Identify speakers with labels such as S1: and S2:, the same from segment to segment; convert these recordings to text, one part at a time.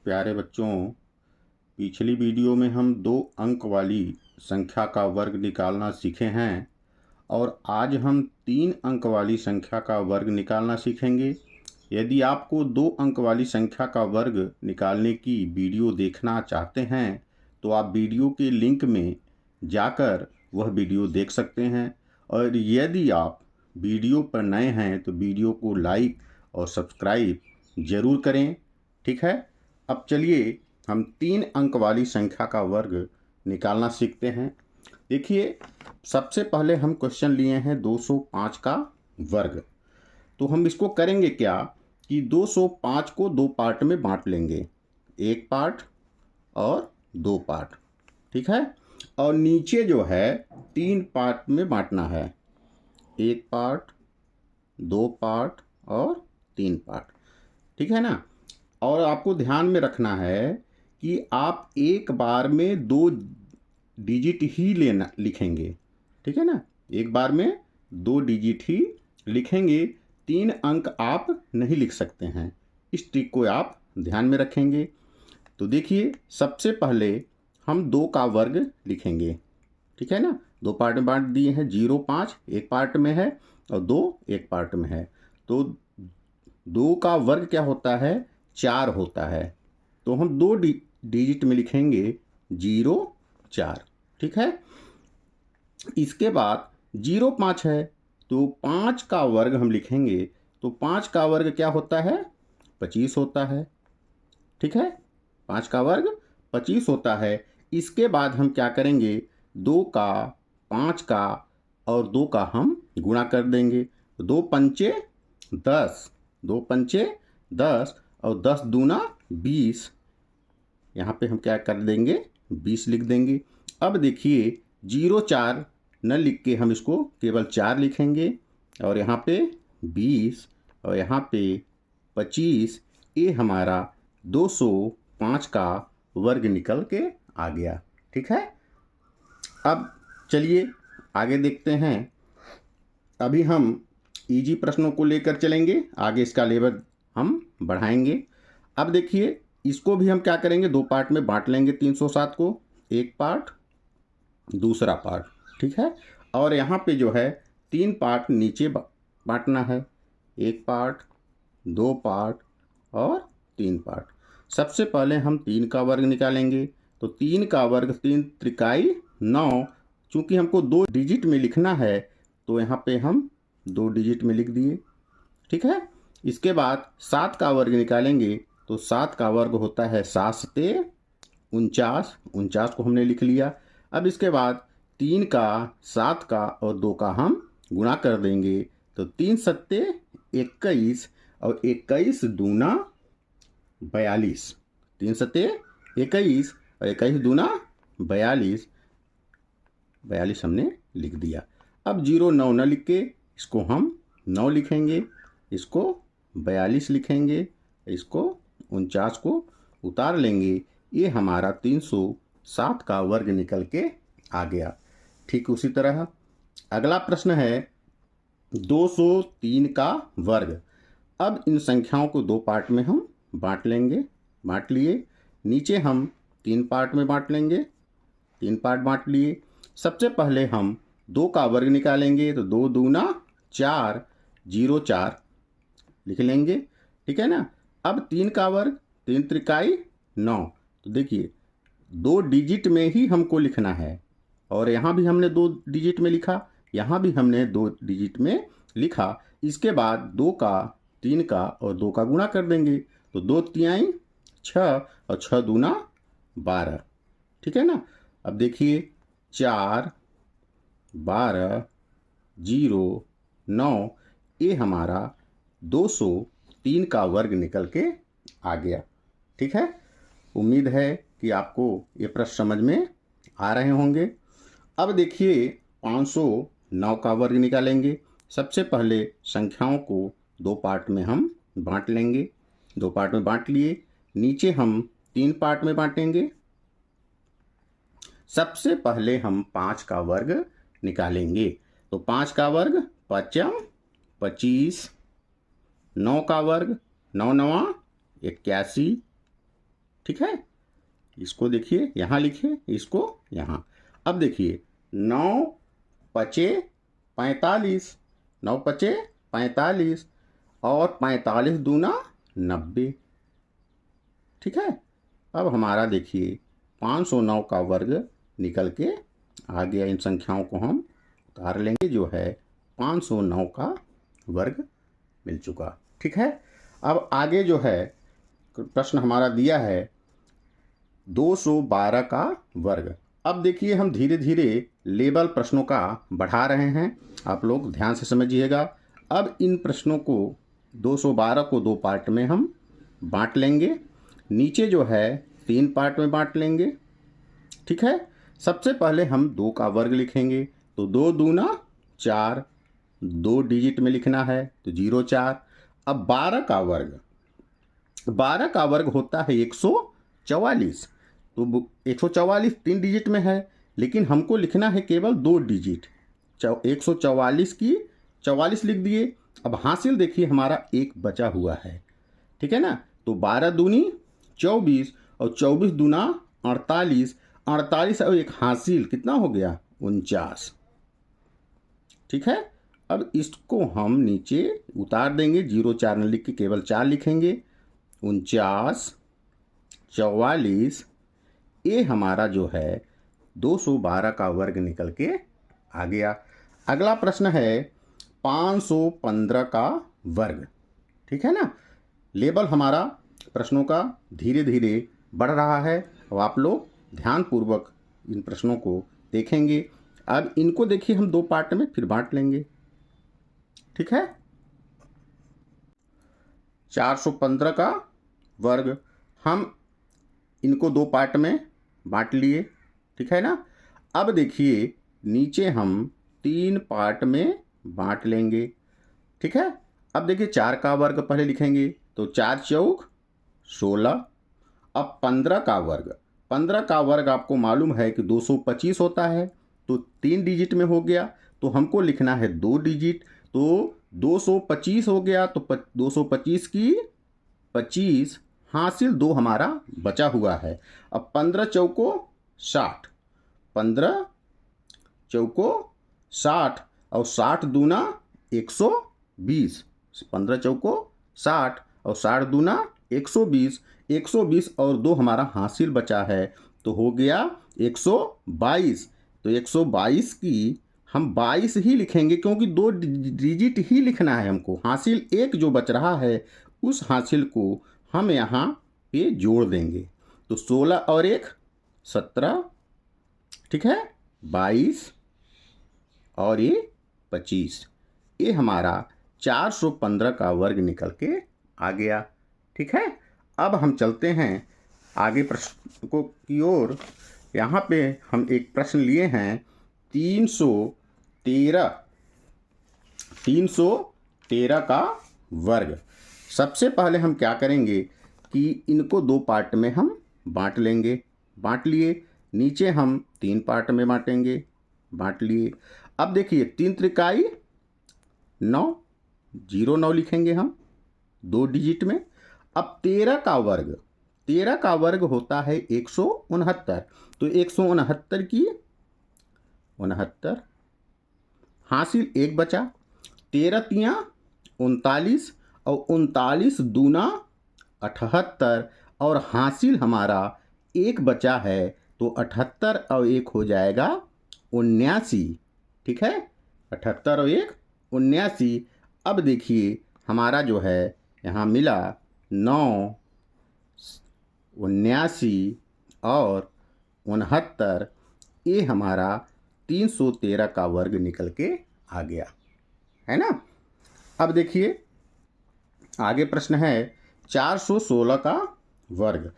S1: प्यारे बच्चों, पिछली वीडियो में हम 2 अंक वाली संख्या का वर्ग निकालना सीखे हैं और आज हम 3 अंक वाली संख्या का वर्ग निकालना सीखेंगे। यदि आपको 2 अंक वाली संख्या का वर्ग निकालने की वीडियो देखना चाहते हैं तो आप वीडियो के लिंक में जाकर वह वीडियो देख सकते हैं। और यदि आप वीडियो पर नए हैं तो वीडियो को लाइक और सब्सक्राइब ज़रूर करें। ठीक है, अब चलिए हम 3 अंक वाली संख्या का वर्ग निकालना सीखते हैं। देखिए, सबसे पहले हम क्वेश्चन लिए हैं 205 का वर्ग। तो हम इसको करेंगे क्या कि 205 को 2 पार्ट में बांट लेंगे, 1 पार्ट और 2 पार्ट। ठीक है, और नीचे जो है 3 पार्ट में बांटना है, 1 पार्ट, 2 पार्ट और 3 पार्ट। ठीक है ना। और आपको ध्यान में रखना है कि आप एक बार में 2 डिजिट ही लेना लिखेंगे। ठीक है ना, एक बार में 2 डिजिट ही लिखेंगे, 3 अंक आप नहीं लिख सकते हैं। इस ट्रिक को आप ध्यान में रखेंगे। तो देखिए, सबसे पहले हम 2 का वर्ग लिखेंगे। ठीक है ना, 2 पार्ट में बांट दिए हैं, 0 5 एक पार्ट में है और 2 एक पार्ट में है। तो 2 का वर्ग क्या होता है, 4 होता है। तो हम 2 डिजिट में लिखेंगे 0 4। ठीक है, इसके बाद 0 5 है तो 5 का वर्ग हम लिखेंगे। तो 5 का वर्ग क्या होता है, 25 होता है। ठीक है, 5 का वर्ग 25 होता है। इसके बाद हम क्या करेंगे, 2 का, 5 का और 2 का हम गुणा कर देंगे। 2 पंचे 10, 2 पंचे 10 और 10 दूना 20। यहाँ पे हम क्या कर देंगे, 20 लिख देंगे। अब देखिए, 0 4 न लिख के हम इसको केवल 4 लिखेंगे और यहाँ पे 20 और यहाँ पे 25। ये हमारा 205 का वर्ग निकल के आ गया। ठीक है, अब चलिए आगे देखते हैं। अभी हम इजी प्रश्नों को लेकर चलेंगे, आगे इसका लेवल हम बढ़ाएंगे। अब देखिए, इसको भी हम क्या करेंगे, 2 पार्ट में बांट लेंगे 307 को, 1 पार्ट, दूसरा पार्ट। ठीक है, और यहाँ पे जो है 3 पार्ट नीचे बांटना है, 1 पार्ट, 2 पार्ट और 3 पार्ट। सबसे पहले हम 3 का वर्ग निकालेंगे। तो 3 का वर्ग 3 त्रिकाई 9। चूँकि हमको 2 डिजिट में लिखना है तो यहाँ पे हम 2 डिजिट में लिख दिए। ठीक है, इसके बाद 7 का वर्ग निकालेंगे। तो 7 का वर्ग होता है 7 सते 49, 49 को हमने लिख लिया। अब इसके बाद 3 का, 7 का और 2 का हम गुणा कर देंगे। तो 3 सत्ते 21 और 21 दूना 42, 3 सत्ते 21 और 21 दूना 42, 42 हमने लिख दिया। अब 0 9 न लिख के इसको हम 9 लिखेंगे, इसको 42 लिखेंगे, इसको 49 को उतार लेंगे। ये हमारा 307 का वर्ग निकल के आ गया। ठीक उसी तरह अगला प्रश्न है 203 का वर्ग। अब इन संख्याओं को 2 पार्ट में हम बांट लेंगे, बांट लिए। नीचे हम 3 पार्ट में बांट लेंगे, 3 पार्ट बांट लिए। सबसे पहले हम 2 का वर्ग निकालेंगे। तो 2 दूना 4, 0 4 लिख लेंगे। ठीक है ना। अब 3 का वर्ग 3 त्रिकाई 9। तो देखिए, 2 डिजिट में ही हमको लिखना है और यहाँ भी हमने 2 डिजिट में लिखा, यहाँ भी हमने 2 डिजिट में लिखा। इसके बाद 2 का, 3 का और 2 का गुणा कर देंगे। तो 2 तिहाई 6 और 6 दूना 12। ठीक है ना। अब देखिए, 4 12 0 9, ये हमारा 203 का वर्ग निकल के आ गया। ठीक है, उम्मीद है कि आपको ये प्रश्न समझ में आ रहे होंगे। अब देखिए, 509 का वर्ग निकालेंगे। सबसे पहले संख्याओं को 2 पार्ट में हम बांट लेंगे। 2 पार्ट में बांट लिए। नीचे हम 3 पार्ट में बांटेंगे। सबसे पहले हम 5 का वर्ग निकालेंगे। तो 5 का वर्ग 5 25, 9 का वर्ग 9 9 81, ठीक है, इसको देखिए यहाँ लिखिए, इसको यहाँ। अब देखिए 9 पचे 45, 9 पचे 45 और 45 दूना 90। ठीक है, अब हमारा देखिए 509 का वर्ग निकल के आ गया। इन संख्याओं को हम उतार लेंगे, जो है 509 का वर्ग मिल चुका। ठीक है, अब आगे जो है प्रश्न हमारा दिया है 212 का वर्ग। अब देखिए हम धीरे धीरे लेवल प्रश्नों का बढ़ा रहे हैं, आप लोग ध्यान से समझिएगा। अब इन प्रश्नों को 212 को 2 पार्ट में हम बांट लेंगे, नीचे जो है 3 पार्ट में बांट लेंगे। ठीक है, सबसे पहले हम 2 का वर्ग लिखेंगे, तो 2 दूना 4, 2 डिजिट में लिखना है तो 04। अब 12 का वर्ग, 12 का वर्ग होता है 144, तो 144 3 डिजिट में है, लेकिन हमको लिखना है केवल 2 डिजिट। 144 की 44 लिख दिए। अब हासिल देखिए हमारा 1 बचा हुआ है। ठीक है ना, तो 12 दूनी 24 और 24 दूना 48, 48 और एक हासिल कितना हो गया 49। ठीक है, अब इसको हम नीचे उतार देंगे, 04 न लिख के केवल 4 लिखेंगे। 49 44, ये हमारा जो है 212 का वर्ग निकल के आ गया। अगला प्रश्न है 515 का वर्ग। ठीक है ना, लेवल हमारा प्रश्नों का धीरे धीरे बढ़ रहा है और आप लोग ध्यानपूर्वक इन प्रश्नों को देखेंगे। अब इनको देखिए हम 2 पार्ट में फिर बांट लेंगे। ठीक है, 415 का वर्ग हम इनको 2 पार्ट में बांट लिए। ठीक है ना, अब देखिए नीचे हम 3 पार्ट में बांट लेंगे। ठीक है, अब देखिए 4 का वर्ग पहले लिखेंगे, तो 4 चौक 16। अब 15 का वर्ग, 15 का वर्ग आपको मालूम है कि 225 होता है, तो 3 डिजिट में हो गया, तो हमको लिखना है 2 डिजिट, तो 225 हो गया, तो 225 की 25, हासिल 2 हमारा बचा हुआ है। अब 15 चौको 60, 15 चौको 60 और 60 दूना 120, 15 चौको 60 और 60 दूना 120, 120 और 2 हमारा हासिल बचा है, तो हो गया 122। तो 122 की हम 22 ही लिखेंगे, क्योंकि 2 डिजिट ही लिखना है हमको। हासिल 1 जो बच रहा है उस हासिल को हम यहाँ पे जोड़ देंगे, तो 16 और 1 17। ठीक है, 22 और ये 25, ये हमारा 415 का वर्ग निकल के आ गया। ठीक है, अब हम चलते हैं आगे प्रश्न को की ओर। यहाँ पे हम एक प्रश्न लिए हैं 313 का वर्ग। सबसे पहले हम क्या करेंगे कि इनको 2 पार्ट में हम बांट लेंगे। बांट लिए, नीचे हम 3 पार्ट में बांटेंगे, बांट लिए। अब देखिए 3 त्रिकाई 9, 09 लिखेंगे हम 2 डिजिट में। अब 13 का वर्ग, 13 का वर्ग होता है 169, तो 169 की 69, हासिल 1 बचा। 13 तियाँ 39 और 39 दूना 78 और हासिल हमारा 1 बचा है, तो 78 और 1 हो जाएगा 79। ठीक है, 78 और 1 79। अब देखिए हमारा जो है यहाँ मिला 9, 79 और 69, ये हमारा 313 का वर्ग निकल के आ गया है ना। अब देखिए आगे प्रश्न है 416 का वर्ग।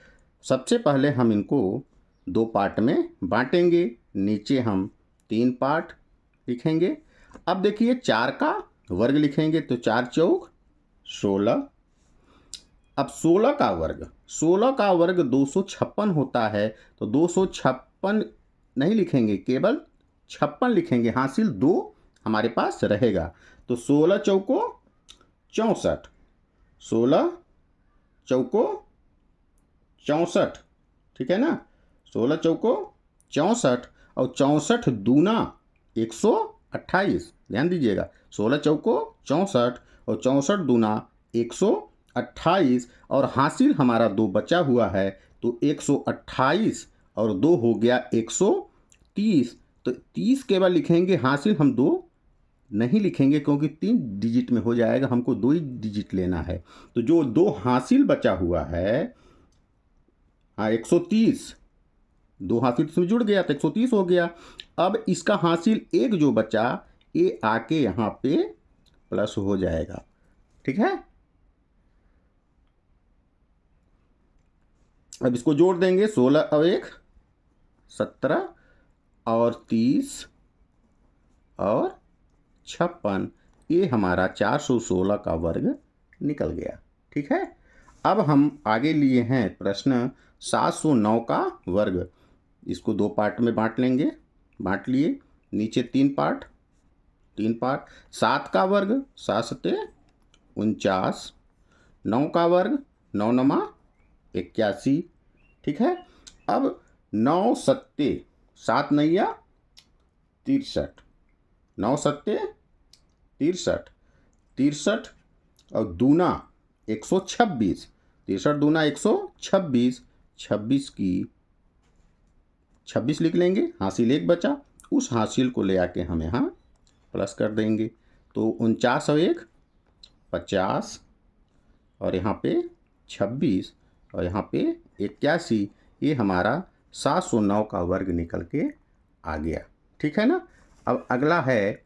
S1: सबसे पहले हम इनको 2 पार्ट में बांटेंगे, नीचे हम 3 पार्ट लिखेंगे। अब देखिए 4 का वर्ग लिखेंगे, तो 4 चौक 16। अब 16 का वर्ग, 16 का वर्ग 256 होता है, तो 256 नहीं लिखेंगे, केवल 56 लिखेंगे, हासिल 2 हमारे पास रहेगा। तो 16 चौको 64, 16 चौको 64, ठीक है ना। 16 चौको 64 और 64 दूना 128, ध्यान दीजिएगा। 16 चौको 64 और 64 दूना 128 और हासिल हमारा 2 बचा हुआ है, तो 128 और 2 हो गया 130। तो 30 केवल लिखेंगे, हासिल हम 2 नहीं लिखेंगे क्योंकि 3 डिजिट में हो जाएगा, हमको 2 ही डिजिट लेना है। तो जो 2 हासिल बचा हुआ है, हाँ 130, 2 हासिल इसमें जुड़ गया तो 130 हो गया। अब इसका हासिल 1 जो बचा, ये आके यहाँ पे प्लस हो जाएगा, ठीक है। अब इसको जोड़ देंगे, 16 और 1 17 और 30 और 56, ये हमारा 416 का वर्ग निकल गया, ठीक है। अब हम आगे लिए हैं प्रश्न 709 का वर्ग। इसको 2 पार्ट में बांट लेंगे, बांट लिए। नीचे 3 पार्ट, 7 का वर्ग 7 सते 49, 9 का वर्ग 9 नमा 81, ठीक है। अब 9 सत्ते 7 नैया 63, 9 सत्ते 63, 63 और दूना 126, 63 दूना 126, 26 की 26 लिख लेंगे, हासिल 1 बचा, उस हासिल को ले आके हम यहाँ प्लस कर देंगे। तो 49 और 1 50 और यहाँ पे 26 और यहाँ पे 81, ये हमारा 709 का वर्ग निकल के आ गया, ठीक है ना। अब अगला है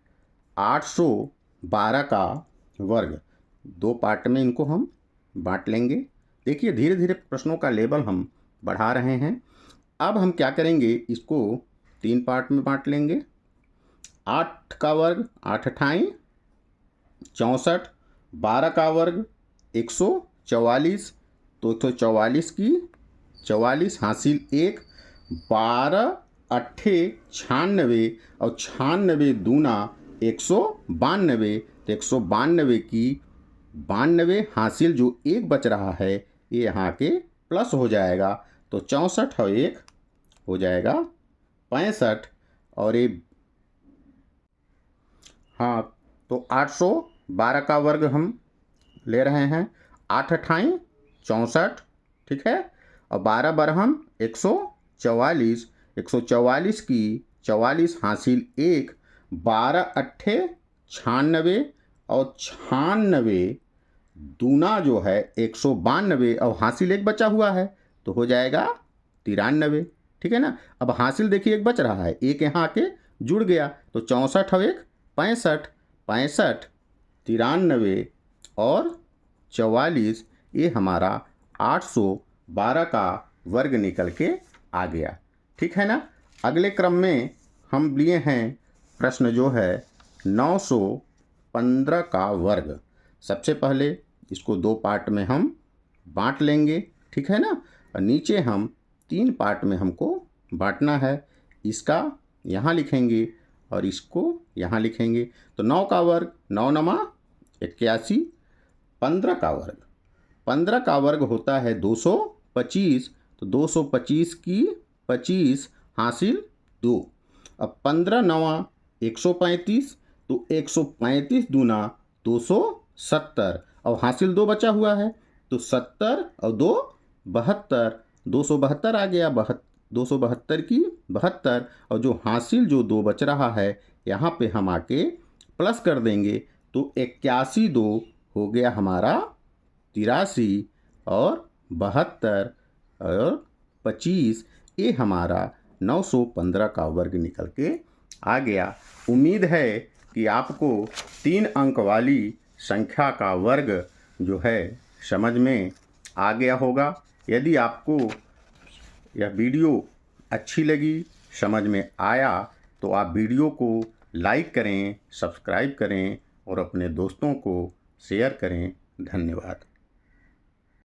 S1: 812 का वर्ग। 2 पार्ट में इनको हम बांट लेंगे। देखिए धीरे धीरे प्रश्नों का लेवल हम बढ़ा रहे हैं। अब हम क्या करेंगे, इसको 3 पार्ट में बांट लेंगे। 8 का वर्ग 8 अठाई 64, 12 का वर्ग 144, तो 144 की 44 हासिल 1, 12 अट्ठे 96 और 96 दूना 192, तो 192 की 92 हासिल जो 1 बच रहा है, ये यहाँ के प्लस हो जाएगा। तो 64 और 1 हो जाएगा 65 और ये, हाँ तो 812 का वर्ग हम ले रहे हैं। 8 अठाई 64, ठीक है, और 12 बरहम 144, 144 की 44 हासिल 1, 12 अट्ठे 96 और 96 दूना जो है 192 और हासिल 1 बचा हुआ है, तो हो जाएगा 93, ठीक है ना। अब हासिल देखिए 1 बच रहा है, 1 यहाँ आके जुड़ गया, तो 64 और 1 65, 65 93 और 44, ये हमारा 812 का वर्ग निकल के आ गया, ठीक है ना। अगले क्रम में हम लिए हैं प्रश्न जो है 915 का वर्ग। सबसे पहले इसको 2 पार्ट में हम बांट लेंगे, ठीक है ना। और नीचे हम 3 पार्ट में हमको बांटना है। इसका यहाँ लिखेंगे और इसको यहाँ लिखेंगे। तो 9 का वर्ग 9 नमा 81, 15 का वर्ग, 15 का वर्ग होता है 225, तो 225 की 25 हासिल 2। अब 15 नवा 135, तो 135 दूना 270 और हासिल 2 बचा हुआ है, तो 70 और 2 72, 272 आ गया, 272 की 72 और जो हासिल जो 2 बच रहा है, यहाँ पे हम आके प्लस कर देंगे, तो 81 2 हो गया हमारा 83 और 72 और 25, ये हमारा 915 का वर्ग निकल के आ गया। उम्मीद है कि आपको 3 अंक वाली संख्या का वर्ग जो है समझ में आ गया होगा। यदि आपको यह वीडियो अच्छी लगी, समझ में आया, तो आप वीडियो को लाइक करें, सब्सक्राइब करें और अपने दोस्तों को शेयर करें। धन्यवाद।